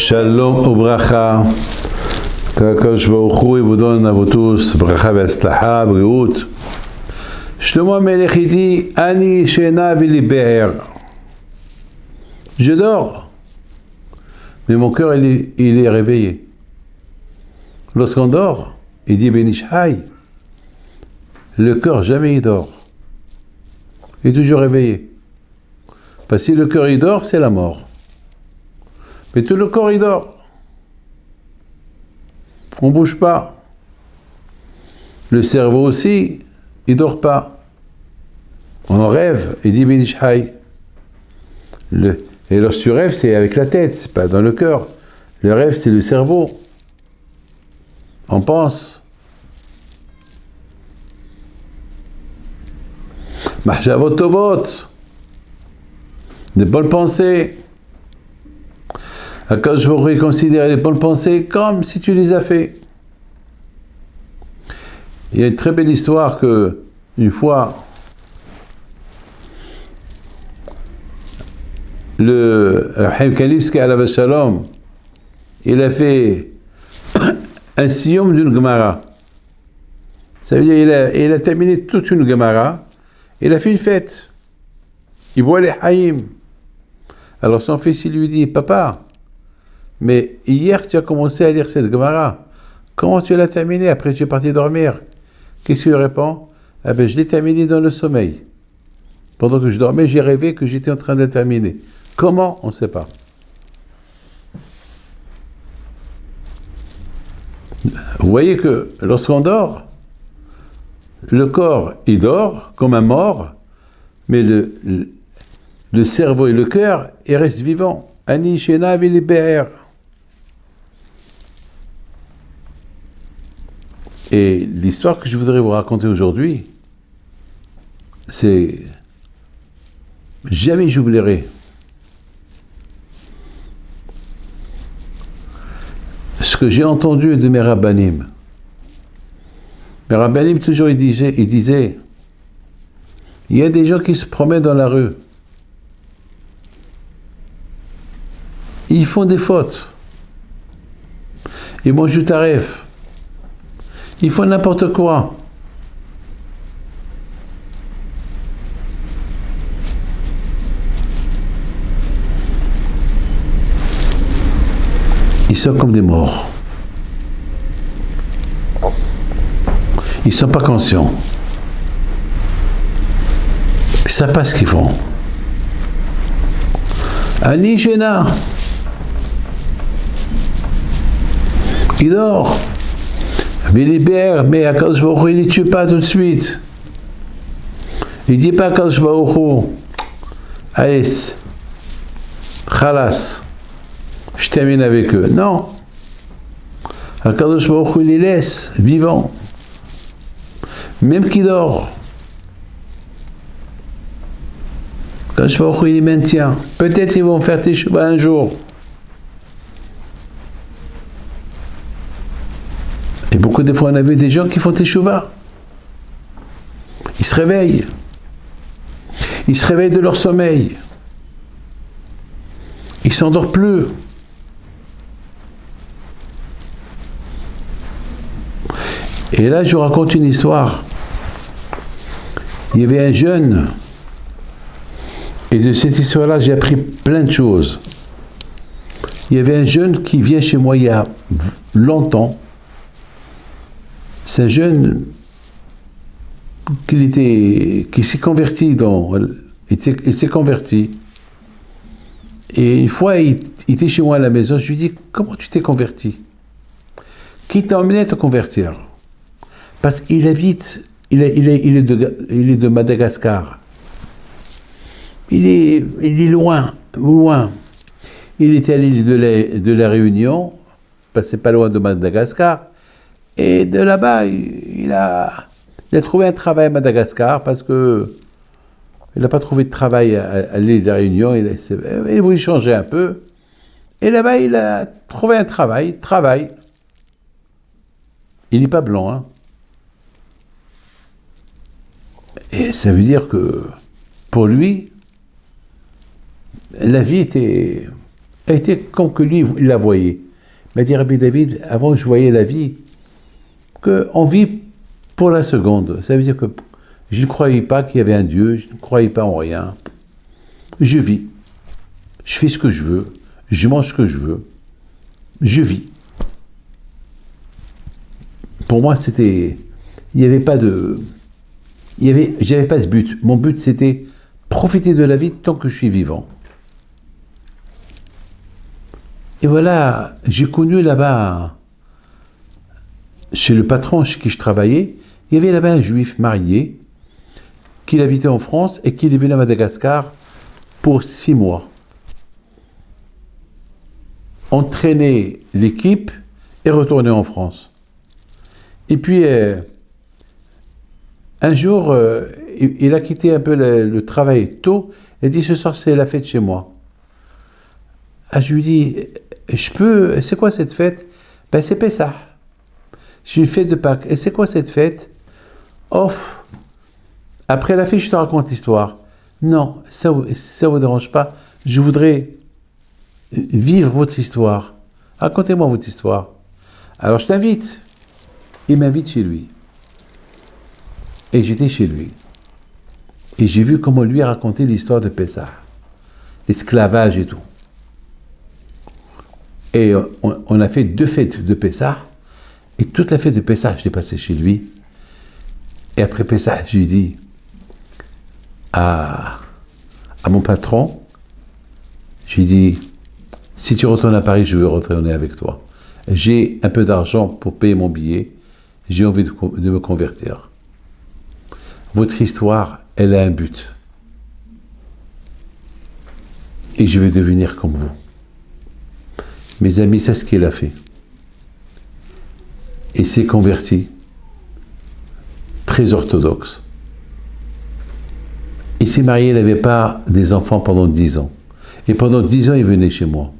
Shalom ubracha. Qu'Akadosh Baruch Hu vous donne à vous tous bracha v'atzlacha, briut. Shlomo HaMelech dit Ani shena v'li be'er. Je dors, mais mon cœur il est réveillé. Lorsqu'on dort, il dit Ben Ish Hay. Le cœur jamais il dort. Il est toujours réveillé. Parce que si le cœur il dort, c'est la mort. Mais tout le corps il dort. On ne bouge pas. Le cerveau aussi, il ne dort pas. On rêve, il dit Ben Ish Hay. Et lorsque tu rêves, c'est avec la tête, c'est pas dans le cœur. Le rêve, c'est le cerveau. On pense. Mahshavot tovot. Des bonnes pensées. Akadosh Baruch Hu considère les bonnes pensées comme si tu les as fait. Il y a une très belle histoire que, une fois, le Chaim Kanivsky alav shalom, il a fait un siyum d'une Gemara. Ça veut dire il a terminé toute une Gemara. Il a fait une fête. Il boit les Haïm. Alors son fils il lui dit Papa, mais hier tu as commencé à lire cette Gemara. Comment tu l'as terminée après tu es parti dormir? Qu'est-ce qu'il répond? Ah ben je l'ai terminée dans le sommeil. Pendant que je dormais, j'ai rêvé que j'étais en train de la terminer. Comment? On ne sait pas. Vous voyez que lorsqu'on dort, le corps, il dort comme un mort, mais le cerveau et le cœur, ils restent vivants. Ani shena v'li be'er. Et l'histoire que je voudrais vous raconter aujourd'hui, c'est... Jamais j'oublierai ce que j'ai entendu de mes rabbanim. Mes rabbanim, toujours, ils disaient, il y a des gens qui se promènent dans la rue. Ils font des fautes. Ils mangent du taref. Ils font n'importe quoi. Ils sont comme des morts. Ils ne sont pas conscients. Ils ne savent pas ce qu'ils font. Ani Shena. Il dort. Mais il libère, mais Akadosh Baruch Hu, il ne les tue pas tout de suite. Il ne dit pas à Akadosh Baruch Hu, allez, khalas, je termine avec eux. Non. Akadosh Baruch Hu, il les laisse vivants. Même qui dort. Akadosh Baruch Hu, il les maintient. Peut-être ils vont faire teshuva un jour. Et beaucoup de fois, on a vu des gens qui font teshuva. Ils se réveillent. Ils se réveillent de leur sommeil. Ils ne s'endorment plus. Et là, je vous raconte une histoire. Il y avait un jeune, et de cette histoire-là, j'ai appris plein de choses. Il y avait un jeune qui vient chez moi il y a longtemps. C'est un jeune qui s'est converti il s'est converti. Et une fois, il était chez moi à la maison, je lui dis, comment tu t'es converti? Qui t'a emmené à te convertir? Parce qu'il habite, il est de Madagascar. Il est loin. Il était à l'île de la Réunion, parce que c'est pas loin de Madagascar. Et de là-bas, il a trouvé un travail à Madagascar parce que il n'a pas trouvé de travail à l'île de la Réunion. Il voulait changer un peu. Et là-bas, il a trouvé un travail. Il n'est pas blanc, hein. Et ça veut dire que pour lui, la vie était a été comme que lui, il la voyait. Il m'a dit, Rabbi David, avant je voyais la vie, qu'on vit pour la seconde. Ça veut dire que je ne croyais pas qu'il y avait un Dieu, je ne croyais pas en rien. Je vis. Je fais ce que je veux. Je mange ce que je veux. Je vis. Pour moi, c'était... Il n'y avait pas de... J'avais pas de but. Mon but, c'était profiter de la vie tant que je suis vivant. Et voilà, j'ai connu là-bas, chez le patron chez qui je travaillais, il y avait là-bas un juif marié, qui habitait en France et qui est venu à Madagascar pour 6 mois. Entraîner l'équipe et retourner en France. Et puis, un jour, il a quitté un peu le travail tôt et dit, ce soir, c'est la fête chez moi. Ah, je lui dis, c'est quoi cette fête? Ben, c'est Pessah. C'est une fête de Pâques. Et c'est quoi cette fête? Off. Après la fête, je te raconte l'histoire. Non, ça vous dérange pas. Je voudrais vivre votre histoire. Racontez-moi votre histoire. Alors, je t'invite. Il m'invite chez lui. Et j'étais chez lui. Et j'ai vu comment lui racontait l'histoire de Pessah. L'esclavage et tout. Et on a fait 2 fêtes de Pessah. Et toute la fête de Pessah, je l'ai passée chez lui. Et après Pessah, j'ai dit à mon patron, j'ai dit, si tu retournes à Paris, je veux retourner avec toi. J'ai un peu d'argent pour payer mon billet. J'ai envie de me convertir. Votre histoire, elle a un but. Et je vais devenir comme vous. Mes amis, c'est ce qu'il a fait. Il s'est converti, très orthodoxe. Il s'est marié, il n'avait pas des enfants pendant 10 ans. Et pendant 10 ans, il venait chez moi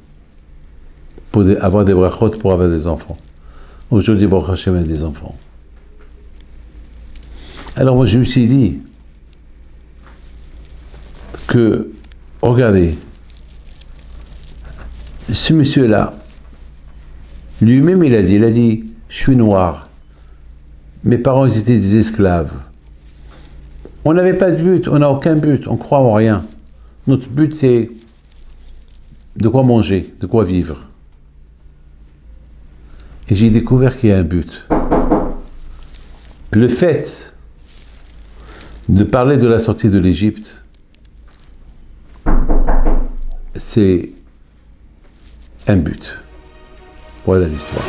pour avoir des brachot, pour avoir des enfants. Aujourd'hui, Baruch Hashem a des enfants. Alors moi, je me suis dit que, regardez, ce monsieur-là, lui-même, il a dit, je suis noir. Mes parents, ils étaient des esclaves. On n'avait pas de but, on n'a aucun but, on croit en rien. Notre but, c'est de quoi manger, de quoi vivre. Et j'ai découvert qu'il y a un but. Le fait de parler de la sortie de l'Égypte, c'est un but. Voilà l'histoire.